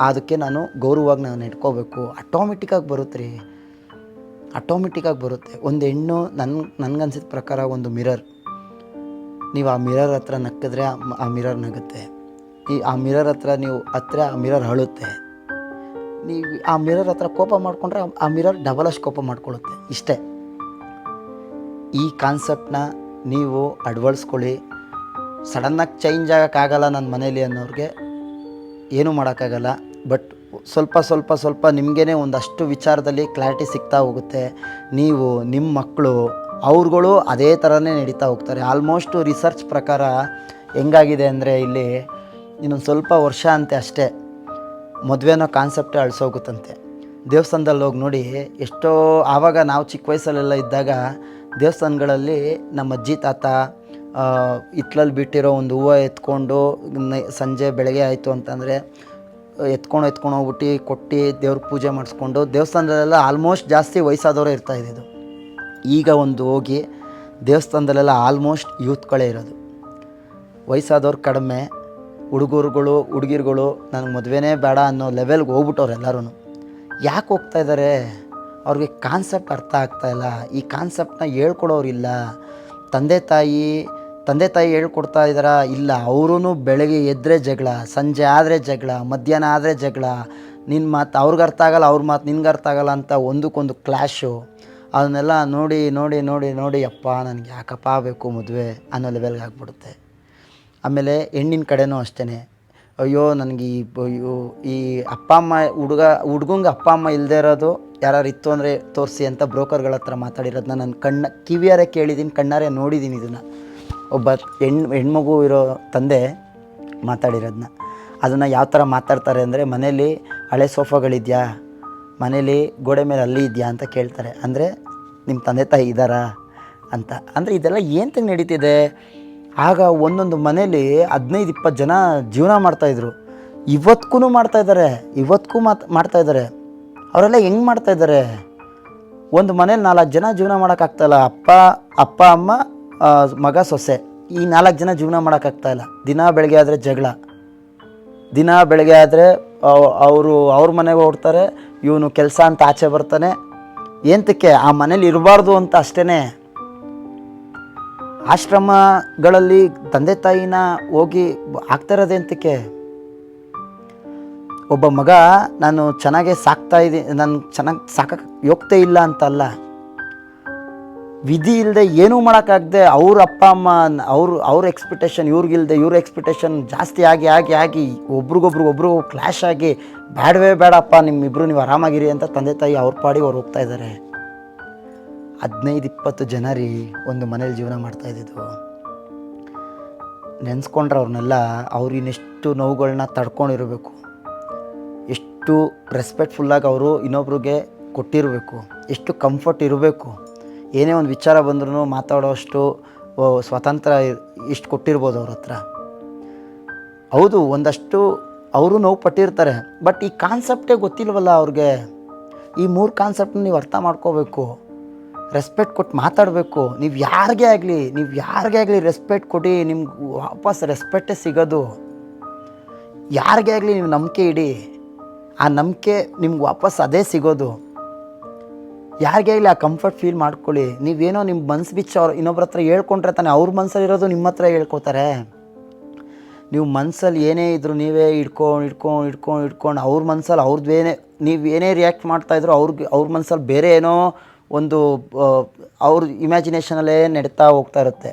ಅದಕ್ಕೆ ನಾನು ಗೌರವವಾಗಿ ನಾನು ಇಟ್ಕೋಬೇಕು. ಆಟೋಮೆಟಿಕ್ಕಾಗಿ ಬರುತ್ತೆ. ಒಂದು ಹೆಣ್ಣು ನನಗನ್ಸಿದ ಪ್ರಕಾರ ಒಂದು ಮಿರರ್. ನೀವು ಆ ಮಿರರ್ ಹತ್ರ ನಕ್ಕಿದ್ರೆ ಆ ಮಿರರ್ ನಗುತ್ತೆ. ಆ ಮಿರರ್ ಹತ್ರ ನೀವು ಆ ಮಿರರ್ ಅಳುತ್ತೆ. ನೀವು ಆ ಮಿರರ್ ಹತ್ರ ಕೋಪ ಮಾಡಿಕೊಂಡ್ರೆ ಆ ಮಿರರ್ ಡಬಲ್ ಅಷ್ಟು ಕೋಪ ಮಾಡ್ಕೊಳ್ಳುತ್ತೆ. ಇಷ್ಟೇ. ಈ ಕಾನ್ಸೆಪ್ಟನ್ನ ನೀವು ಅಳವಡಿಸ್ಕೊಳ್ಳಿ. ಸಡನ್ನಾಗಿ ಚೇಂಜ್ ಆಗೋಕ್ಕಾಗಲ್ಲ ನನ್ನ ಮನೇಲಿ ಅನ್ನೋರಿಗೆ ಏನೂ ಮಾಡೋಕ್ಕಾಗಲ್ಲ. ಬಟ್ ಸ್ವಲ್ಪ ನಿಮಗೇ ಒಂದಷ್ಟು ವಿಚಾರದಲ್ಲಿ ಕ್ಲಾರಿಟಿ ಸಿಗ್ತಾ ಹೋಗುತ್ತೆ. ನೀವು ನಿಮ್ಮ ಮಕ್ಕಳು ಅವ್ರುಗಳು ಅದೇ ಥರನೇ ನಡೀತಾ ಹೋಗ್ತಾರೆ. ಆಲ್ಮೋಸ್ಟು ರಿಸರ್ಚ್ ಪ್ರಕಾರ ಹೆಂಗಾಗಿದೆ ಅಂದರೆ ಇಲ್ಲಿ ಇನ್ನೊಂದು ಸ್ವಲ್ಪ ವರ್ಷ ಅಂತೆ ಅಷ್ಟೇ ಮದುವೆ ಅನ್ನೋ ಕಾನ್ಸೆಪ್ಟೇ ಅಳಿಸೋಗುತ್ತಂತೆ. ದೇವಸ್ಥಾನದಲ್ಲಿ ಹೋಗಿ ನೋಡಿ, ಎಷ್ಟೋ ಆವಾಗ ನಾವು ಚಿಕ್ಕ ವಯಸ್ಸಲ್ಲೆಲ್ಲ ಇದ್ದಾಗ ದೇವಸ್ಥಾನಗಳಲ್ಲಿ ನಮ್ಮ ಅಜ್ಜಿ ತಾತ ಹಿತ್ಲಲ್ಲಿ ಬಿಟ್ಟಿರೋ ಒಂದು ಹೂವು ಎತ್ಕೊಂಡು ಸಂಜೆ ಬೆಳಗ್ಗೆ ಆಯಿತು ಅಂತಂದರೆ ಎತ್ಕೊಂಡು ಹೋಗ್ಬಿಟ್ಟು ಕೊಟ್ಟು ದೇವ್ರಿಗೆ ಪೂಜೆ ಮಾಡಿಸ್ಕೊಂಡು ದೇವಸ್ಥಾನದಲ್ಲೆಲ್ಲ ಆಲ್ಮೋಸ್ಟ್ ಜಾಸ್ತಿ ವಯಸ್ಸಾದವರೇ ಇರ್ತಾಯಿದ್ದು. ಈಗ ಹೋಗಿ ದೇವಸ್ಥಾನದಲ್ಲೆಲ್ಲ ಆಲ್ಮೋಸ್ಟ್ ಯೂತ್ಗಳೇ ಇರೋದು, ವಯಸ್ಸಾದವ್ರು ಕಡಿಮೆ. ಹುಡುಗಿರುಗಳು ನನಗೆ ಮದುವೆನೇ ಬೇಡ ಅನ್ನೋ ಲೆವೆಲ್ಗೆ ಹೋಗ್ಬಿಟ್ಟವ್ರು ಎಲ್ಲರೂ. ಯಾಕೆ ಹೋಗ್ತಾಯಿದ್ದಾರೆ? ಅವ್ರಿಗೆ ಕಾನ್ಸೆಪ್ಟ್ ಅರ್ಥ ಆಗ್ತಾಯಿಲ್ಲ. ಈ ಕಾನ್ಸೆಪ್ಟನ್ನ ಹೇಳ್ಕೊಡೋರಿಲ್ಲ. ತಂದೆ ತಾಯಿ ಹೇಳ್ಕೊಡ್ತಾ ಇದ್ದಾರಾ? ಇಲ್ಲ. ಅವರೂ ಬೆಳಗ್ಗೆ ಎದ್ದರೆ ಜಗಳ, ಸಂಜೆ ಆದರೆ ಜಗಳ, ಮಧ್ಯಾಹ್ನ ಆದರೆ ಜಗಳ. ನಿನ್ನ ಮಾತು ಅವ್ರಿಗೆ ಅರ್ಥ ಆಗಲ್ಲ, ಅವ್ರ ಮಾತು ನಿನ್ಗೆ ಅರ್ಥ ಆಗಲ್ಲ ಅಂತ ಒಂದಕ್ಕೊಂದು ಕ್ಲ್ಯಾಶು. ಅದನ್ನೆಲ್ಲ ನೋಡಿ ಅಪ್ಪ ನನಗೆ ಯಾಕಪ್ಪ ಬೇಕು ಮದುವೆ ಅನ್ನೋ ಲೆವೆಲ್ಗೆ ಆಗ್ಬಿಡುತ್ತೆ. ಆಮೇಲೆ ಹೆಣ್ಣಿನ ಕಡೆನೂ ಅಷ್ಟೇ. ಅಯ್ಯೋ ನನಗೆ ಈ ಅಪ್ಪ ಅಮ್ಮ ಹುಡುಗಂಗೆ ಅಪ್ಪ ಅಮ್ಮ ಇಲ್ಲದೆ ಇರೋದು ಯಾರು ಇತ್ತು ಅಂದರೆ ತೋರಿಸಿ ಅಂತ ಬ್ರೋಕರ್ಗಳ ಹತ್ರ ಮಾತಾಡಿರೋದನ್ನ ನಾನು ಕಿವಿಯಾರೆ ಕೇಳಿದ್ದೀನಿ, ಕಣ್ಣಾರೆ ನೋಡಿದ್ದೀನಿ. ಇದನ್ನು ಒಬ್ಬ ಹೆಣ್ಮಗು ಇರೋ ತಂದೆ ಮಾತಾಡಿರೋದನ್ನ. ಅದನ್ನು ಯಾವ ಥರ ಮಾತಾಡ್ತಾರೆ ಅಂದರೆ, ಮನೇಲಿ ಹಳೆ ಸೋಫಾಗಳಿದೆಯಾ, ಮನೇಲಿ ಗೋಡೆ ಮೇಲೆ ಅಲ್ಲಿ ಇದೆಯಾ ಅಂತ ಕೇಳ್ತಾರೆ. ಅಂದರೆ ನಿಮ್ಮ ತಂದೆ ತಾಯಿ ಇದ್ದಾರಾ ಅಂತ. ಅಂದರೆ ಇದೆಲ್ಲ ಏನಂತ ನಡೀತಿದೆ. ಆಗ ಒಂದೊಂದು ಮನೇಲಿ 15-20 ಜನ ಜೀವನ ಮಾಡ್ತಾಯಿದ್ರು. ಇವತ್ತಿಗೂ ಮಾಡ್ತಾಯಿದ್ದಾರೆ, ಮಾಡ್ತಾಯಿದ್ದಾರೆ. ಅವರೆಲ್ಲ ಹೆಂಗೆ ಮಾಡ್ತಾಯಿದ್ದಾರೆ? ಒಂದು ಮನೇಲಿ 4 ಜನ ಜೀವನ ಮಾಡೋಕ್ಕಾಗ್ತಾಯಿಲ್ಲ. ಅಪ್ಪ ಅಮ್ಮ ಮಗ ಸೊಸೆ, ಈ 4 ಜನ ಜೀವನ ಮಾಡೋಕ್ಕಾಗ್ತಾಯಿಲ್ಲ. ದಿನ ಬೆಳಗ್ಗೆ ಆದರೆ ಜಗಳ, ದಿನ ಬೆಳಗ್ಗೆ ಆದರೆ ಅವ್ರ ಮನೆಗೆ ಓಡ್ತಾರೆ, ಇವನು ಕೆಲಸ ಅಂತ ಆಚೆ ಬರ್ತಾನೆ. ಏನಕ್ಕೆ? ಆ ಮನೇಲಿ ಇರಬಾರ್ದು ಅಂತ ಅಷ್ಟೇ. ಆಶ್ರಮಗಳಲ್ಲಿ ತಂದೆ ತಾಯಿನ ಹೋಗಿ ಆಗ್ತಾಯಿರೋದು ಎಂತಕ್ಕೆ? ಒಬ್ಬ ಮಗ ನಾನು ಚೆನ್ನಾಗೇ ನಾನು ಚೆನ್ನಾಗಿ ಸಾಕಕ್ಕೆ ಯೋಗ್ಯತೆ ಇಲ್ಲ ಅಂತಲ್ಲ, ವಿಧಿ ಇಲ್ಲದೆ ಏನೂ ಮಾಡೋಕ್ಕಾಗದೆ ಅವ್ರ ಅಪ್ಪ ಅಮ್ಮ ಅವ್ರ ಎಕ್ಸ್ಪೆಕ್ಟೇಷನ್ ಇವ್ರಿಗಿಲ್ಲದೆ ಇವ್ರ ಎಕ್ಸ್ಪೆಕ್ಟೇಷನ್ ಜಾಸ್ತಿ ಆಗಿ ಒಬ್ರಿಗೊಬ್ರು ಕ್ಲ್ಯಾಶ್ ಆಗಿ ಬೇಡಪ್ಪ ನಿಮ್ಮಿಬ್ಬರು ನೀವು ಆರಾಮಾಗಿರಿ ಅಂತ ತಂದೆ ತಾಯಿ ಅವ್ರ ಪಾಡಿಗೆ ಅವ್ರು ಹೋಗ್ತಾ ಇದ್ದಾರೆ. 15-20 ಜನ ರೀ ಒಂದು ಮನೇಲಿ ಜೀವನ ಮಾಡ್ತಾಯಿದ್ದು. ನೆನೆಸ್ಕೊಂಡ್ರೆ ಅವ್ರನ್ನೆಲ್ಲ ಅವ್ರು ಇನ್ನೆಷ್ಟು ನೋವುಗಳನ್ನ ತಡ್ಕೊಂಡಿರಬೇಕು, ಎಷ್ಟು ರೆಸ್ಪೆಕ್ಟ್ಫುಲ್ಲಾಗಿ ಅವರು ಇನ್ನೊಬ್ರಿಗೆ ಕೊಟ್ಟಿರಬೇಕು, ಎಷ್ಟು ಕಂಫರ್ಟ್ ಇರಬೇಕು. ಏನೇ ಒಂದು ವಿಚಾರ ಬಂದ್ರೂ ಮಾತಾಡೋಷ್ಟು ಸ್ವಾತಂತ್ರ್ಯ ಇಷ್ಟು ಕೊಟ್ಟಿರ್ಬೋದು ಅವ್ರ ಹತ್ರ. ಹೌದು, ಒಂದಷ್ಟು ಅವರು ನೋವು ಪಟ್ಟಿರ್ತಾರೆ, ಬಟ್ ಈ ಕಾನ್ಸೆಪ್ಟೇ ಗೊತ್ತಿಲ್ವಲ್ಲ ಅವ್ರಿಗೆ. ಈ 3 ಕಾನ್ಸೆಪ್ಟನ್ನ ನೀವು ಅರ್ಥ ಮಾಡ್ಕೋಬೇಕು. ರೆಸ್ಪೆಕ್ಟ್ ಕೊಟ್ಟು ಮಾತಾಡಬೇಕು. ನೀವು ಯಾರಿಗೇ ಆಗಲಿ ರೆಸ್ಪೆಕ್ಟ್ ಕೊಡಿ, ನಿಮ್ಗೆ ವಾಪಸ್ ರೆಸ್ಪೆಕ್ಟೇ ಸಿಗೋದು. ಯಾರಿಗೇ ಆಗಲಿ ನೀವು ನಂಬಿಕೆ ಇಡಿ, ಆ ನಂಬಿಕೆ ನಿಮ್ಗೆ ವಾಪಸ್ ಅದೇ ಸಿಗೋದು. ಯಾರಿಗೇ ಆಗಲಿ ಆ ಕಂಫರ್ಟ್ ಫೀಲ್ ಮಾಡ್ಕೊಳ್ಳಿ. ನೀವೇನೋ ನಿಮ್ಮ ಮನ್ಸು ಬಿಚ್ಚ ಅವ್ರು ಇನ್ನೊಬ್ರ ಹತ್ರ ಹೇಳ್ಕೊಂಡ್ರೆ ತಾನೆ ಅವ್ರ ಮನಸ್ಸಲ್ಲಿರೋದು ನಿಮ್ಮ ಹತ್ರ ಹೇಳ್ಕೊತಾರೆ. ನೀವು ಮನಸ್ಸಲ್ಲಿ ಏನೇ ಇದ್ದರೂ ನೀವೇ ಇಟ್ಕೊಂಡು ಅವ್ರ ಮನಸ್ಸಲ್ಲಿ ಅವ್ರದ್ದು ನೀವೇನೇ ರಿಯಾಕ್ಟ್ ಮಾಡ್ತಾಯಿದ್ರು ಅವ್ರ ಮನಸ್ಸಲ್ಲಿ ಬೇರೆ ಏನೋ ಒಂದು ಅವ್ರ ಇಮ್ಯಾಜಿನೇಷನಲ್ಲೇ ನಡೀತಾ ಹೋಗ್ತಾ ಇರುತ್ತೆ.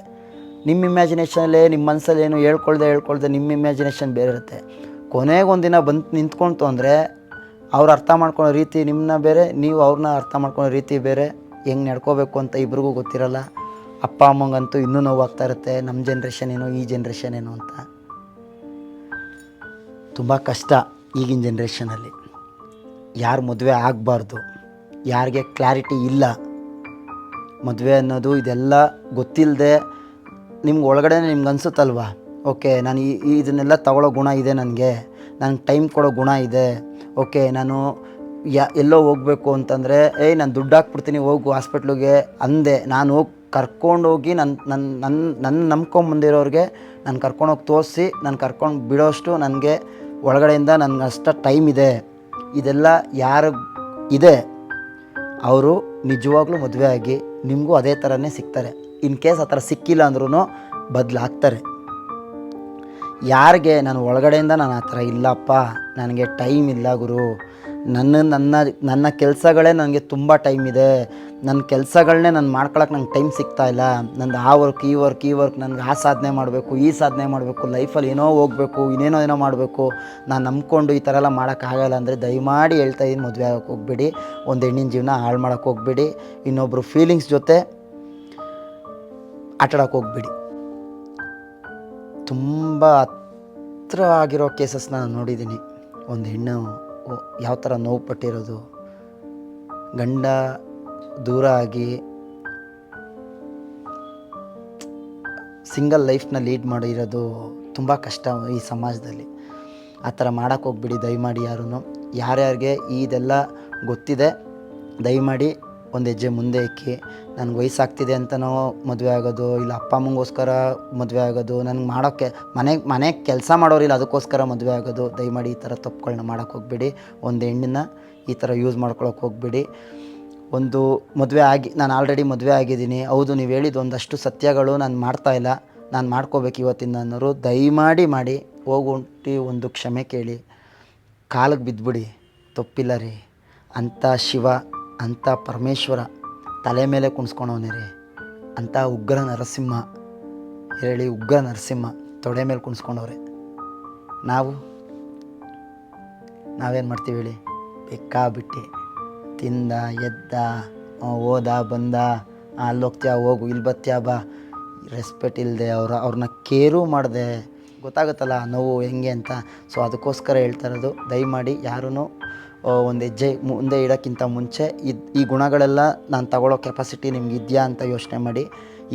ನಿಮ್ಮ ಇಮ್ಯಾಜಿನೇಷನಲ್ಲೇ ನಿಮ್ಮ ಮನಸ್ಸಲ್ಲಿ ಏನು ಹೇಳ್ಕೊಳ್ದೆ ನಿಮ್ಮ ಇಮ್ಯಾಜಿನೇಷನ್ ಬೇರೆ ಇರುತ್ತೆ. ಕೊನೆಗೊಂದಿನ ಬಂದು ನಿಂತ್ಕೊಳ್ತು ಅಂದರೆ ಅವ್ರು ಅರ್ಥ ಮಾಡ್ಕೊಳ್ಳೋ ರೀತಿ ನಿಮ್ಮನ್ನ ಬೇರೆ, ನೀವು ಅವ್ರನ್ನ ಅರ್ಥ ಮಾಡ್ಕೊಳ್ಳೋ ರೀತಿ ಬೇರೆ. ಹೆಂಗೆ ನಡ್ಕೋಬೇಕು ಅಂತ ಇಬ್ರಿಗೂ ಗೊತ್ತಿರಲ್ಲ. ಅಪ್ಪ ಅಮ್ಮಂಗಂತೂ ಇನ್ನೂ ನೋವಾಗ್ತಾ ಇರುತ್ತೆ, ನಮ್ಮ ಜನ್ರೇಷನ್ ಏನೋ ಈ ಜನ್ರೇಷನ್ ಏನೋ ಅಂತ. ತುಂಬ ಕಷ್ಟ ಈಗಿನ ಜನ್ರೇಷನಲ್ಲಿ. ಯಾರು ಮದುವೆ ಆಗಬಾರ್ದು, ಯಾರಿಗೆ ಕ್ಲಾರಿಟಿ ಇಲ್ಲ ಮದುವೆ ಅನ್ನೋದು, ಇದೆಲ್ಲ ಗೊತ್ತಿಲ್ಲದೆ ನಿಮ್ಗೆ ಒಳಗಡೆ ನಿಮ್ಗೆ ಅನಿಸುತ್ತಲ್ವ, ಓಕೆ ನಾನು ಇದನ್ನೆಲ್ಲ ತಗೊಳ್ಳೋ ಗುಣ ಇದೆ ನನಗೆ ಟೈಮ್ ಕೊಡೋ ಗುಣ ಇದೆ, ಓಕೆ ನಾನು ಎಲ್ಲೋ ಹೋಗಬೇಕು ಅಂತಂದರೆ ನಾನು ದುಡ್ಡು ಹಾಕ್ಬಿಡ್ತೀನಿ ಹೋಗು ಹಾಸ್ಪಿಟ್ಲಿಗೆ ಅಂದೆ. ನಾನು ಹೋಗಿ ಕರ್ಕೊಂಡೋಗಿ ನನ್ನ ನಂಬ್ಕೊಂಬಂದಿರೋರಿಗೆ ನಾನು ಕರ್ಕೊಂಡೋಗಿ ತೋರಿಸಿ ನಾನು ಕರ್ಕೊಂಡು ಬಿಡೋಷ್ಟು ನನಗೆ ಒಳಗಡೆಯಿಂದ ನನಗೆ ಅಷ್ಟು ಟೈಮ್ ಇದೆ. ಇದೆಲ್ಲ ಯಾರು ಇದೆ ಅವರು ನಿಜವಾಗ್ಲೂ ಮದುವೆ ಆಗಿ ನಿಮಗೂ ಅದೇ ಥರನೇ ಸಿಗ್ತಾರೆ. ಇನ್ ಕೇಸ್ ಆ ಥರ ಸಿಕ್ಕಿಲ್ಲ ಅಂದ್ರೂ ಬದಲಾಗ್ತಾರೆ. ಯಾರಿಗೆ ನಾನು ಒಳಗಡೆಯಿಂದ ನಾನು ಆ ಥರ ಇಲ್ಲಪ್ಪ, ನನಗೆ ಟೈಮ್ ಇಲ್ಲ ಗುರು, ನನ್ನ ಕೆಲಸಗಳೇ ನನಗೆ ತುಂಬ ಟೈಮ್ ಇದೆ, ನನ್ನ ಕೆಲಸಗಳನ್ನೇ ನಾನು ಮಾಡ್ಕೊಳಕ್ಕೆ ನಂಗೆ ಟೈಮ್ ಸಿಗ್ತಾಯಿಲ್ಲ, ನಂದು ಆ ವರ್ಕ್ ಈ ವರ್ಕ್ ನನಗೆ ಆ ಸಾಧನೆ ಮಾಡಬೇಕು ಈ ಸಾಧನೆ ಮಾಡಬೇಕು, ಲೈಫಲ್ಲಿ ಏನೋ ಹೋಗಬೇಕು ಇನ್ನೇನೋ ಮಾಡಬೇಕು, ನಾನು ನಂಬ್ಕೊಂಡು ಈ ಥರ ಎಲ್ಲ ಮಾಡೋಕ್ಕಾಗಲ್ಲ ಅಂದರೆ ದಯಮಾಡಿ ಹೇಳ್ತಾ ಇದ್ದೀನಿ, ಮದುವೆ ಆಗೋಕ್ಕೆ ಹೋಗ್ಬೇಡಿ. ಒಂದು ಹೆಣ್ಣಿನ ಜೀವನ ಹಾಳು ಮಾಡೋಕ್ಕೆ ಹೋಗ್ಬೇಡಿ. ಇನ್ನೊಬ್ಬರು ಫೀಲಿಂಗ್ಸ್ ಜೊತೆ ಆಟಾಡೋಕ್ಕೆ ಹೋಗ್ಬೇಡಿ. ತುಂಬ ಹತ್ರ ಆಗಿರೋ ಕೇಸಸ್ನ ನಾನು ನೋಡಿದ್ದೀನಿ. ಒಂದು ಹೆಣ್ಣು ಯಾವ ಥರ ನೋವು ಪಟ್ಟಿರೋದು, ಗಂಡ ದೂರ ಆಗಿ ಸಿಂಗಲ್ ಲೈಫ್ನ ಲೀಡ್ ಮಾಡಿರೋದು ತುಂಬ ಕಷ್ಟ ಈ ಸಮಾಜದಲ್ಲಿ. ಆ ಥರ ಮಾಡೋಕ್ಕೆ ಹೋಗ್ಬಿಡಿ ದಯಮಾಡಿ. ಯಾರ್ಯಾರಿಗೆ ಇದೆಲ್ಲ ಗೊತ್ತಿದೆ ದಯಮಾಡಿ ಒಂದು ಹೆಜ್ಜೆ ಮುಂದೆ ಇಕ್ಕಿ. ನನಗೆ ವಯಸ್ಸಾಗ್ತಿದೆ ಅಂತನೋ ಮದುವೆ ಆಗೋದು, ಇಲ್ಲ ಅಪ್ಪ ಅಮ್ಮಂಗೋಸ್ಕರ ಮದುವೆ ಆಗೋದು, ನನಗೆ ಮಾಡೋಕ್ಕೆ ಮನೆ ಕೆಲಸ ಮಾಡೋರಿಲ್ಲ ಅದಕ್ಕೋಸ್ಕರ ಮದುವೆ ಆಗೋದು, ದಯಮಾಡಿ ಈ ಥರ ತಪ್ಪುಗಳನ್ನ ಮಾಡೋಕ್ಕೆ ಹೋಗ್ಬೇಡಿ. ಒಂದು ಹೆಣ್ಣನ್ನ ಈ ಥರ ಯೂಸ್ ಮಾಡ್ಕೊಳಕ್ಕೆ ಹೋಗ್ಬೇಡಿ. ಒಂದು ಮದುವೆ ಆಗಿ ನಾನು ಆಲ್ರೆಡಿ ಮದುವೆ ಆಗಿದ್ದೀನಿ, ಹೌದು ನೀವು ಹೇಳಿದ್ದು ಒಂದಷ್ಟು ಸತ್ಯಗಳು ನಾನು ಮಾಡ್ತಾಯಿಲ್ಲ, ನಾನು ಮಾಡ್ಕೋಬೇಕು ಇವತ್ತಿಂದ ಅನ್ನೋರು ದಯಮಾಡಿ ಮಾಡಿ ಹೋಗುಂಟಿ ಒಂದು ಕ್ಷಮೆ ಕೇಳಿ ಕಾಲಿಗೆ ಬಿದ್ದುಬಿಡಿ. ತಪ್ಪಿಲ್ಲ ರೀ. ಅಂಥ ಶಿವ ಅಂಥ ಪರಮೇಶ್ವರ ತಲೆ ಮೇಲೆ ಕುಣಿಸ್ಕೊಳವನೇ ರೀ. ಅಂಥ ಉಗ್ರ ನರಸಿಂಹ ಹೇಳಿ ಉಗ್ರ ನರಸಿಂಹ ತೊಡೆ ಮೇಲೆ ಕುಣಿಸ್ಕೊಂಡವ್ರೆ. ನಾವೇನು ಮಾಡ್ತೀವಿ ಹೇಳಿ? ಬೇಕಾಬಿಟ್ಟು ತಿಂದ ಎದ್ದ ಓದ ಬಂದ ಅಲ್ಲಿ ಹೋಗ್ತೀಯ ಹೋಗು, ಇಲ್ಲಿ ಬರ್ತೀಯ ಬಾ, ರೆಸ್ಪೆಕ್ಟ್ ಇಲ್ಲದೆ ಅವ್ರನ್ನ ಕೇರೂ ಮಾಡಿದೆ. ಗೊತ್ತಾಗುತ್ತಲ್ಲ ನೋವು ಹೆಂಗೆ ಅಂತ. ಸೊ ಅದಕ್ಕೋಸ್ಕರ ಹೇಳ್ತಾ ಇರೋದು, ದಯಮಾಡಿ ಯಾರೂ ಒಂದು ಹೆಜ್ಜೆ ಮುಂದೆ ಇಡೋಕ್ಕಿಂತ ಮುಂಚೆ ಈ ಗುಣಗಳೆಲ್ಲ ನಾನು ತಗೊಳ್ಳೋ ಕೆಪಾಸಿಟಿ ನಿಮ್ಗೆ ಇದೆಯಾ ಅಂತ ಯೋಚನೆ ಮಾಡಿ.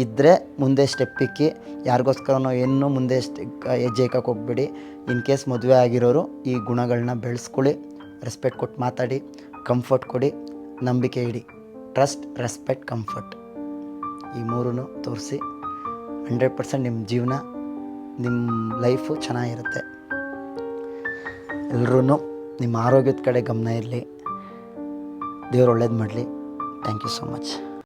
ಇದ್ದರೆ ಮುಂದೆ ಸ್ಟೆಪ್ ಇಕ್ಕಿ, ಯಾರಿಗೋಸ್ಕರನೋ ಏನೂ ಮುಂದೆ ಹೆಜ್ಜೆ ಇಕ್ಕಕ್ಕೆ ಹೋಗ್ಬೇಡಿ. ಇನ್ ಕೇಸ್ ಮದುವೆ ಆಗಿರೋರು ಈ ಗುಣಗಳನ್ನ ಬೆಳೆಸ್ಕೊಳ್ಳಿ. ರೆಸ್ಪೆಕ್ಟ್ ಕೊಟ್ಟು ಮಾತಾಡಿ, ಕಂಫರ್ಟ್ ಕೊಡಿ, ನಂಬಿಕೆ ಇಡಿ. ಟ್ರಸ್ಟ್, ರೆಸ್ಪೆಕ್ಟ್, ಕಂಫರ್ಟ್, ಈ ಮೂರನ್ನು ತೋರಿಸಿ 100% ನಿಮ್ಮ ಜೀವನ, ನಿಮ್ಮ ಲೈಫು ಚೆನ್ನಾಗಿರುತ್ತೆ. ಎಲ್ಲರೂ ನಿಮ್ಮ ಆರೋಗ್ಯದ ಕಡೆ ಗಮನ ಇರಲಿ. ದೇವ್ರು ಒಳ್ಳೇದು ಮಾಡಲಿ. Thank you so much.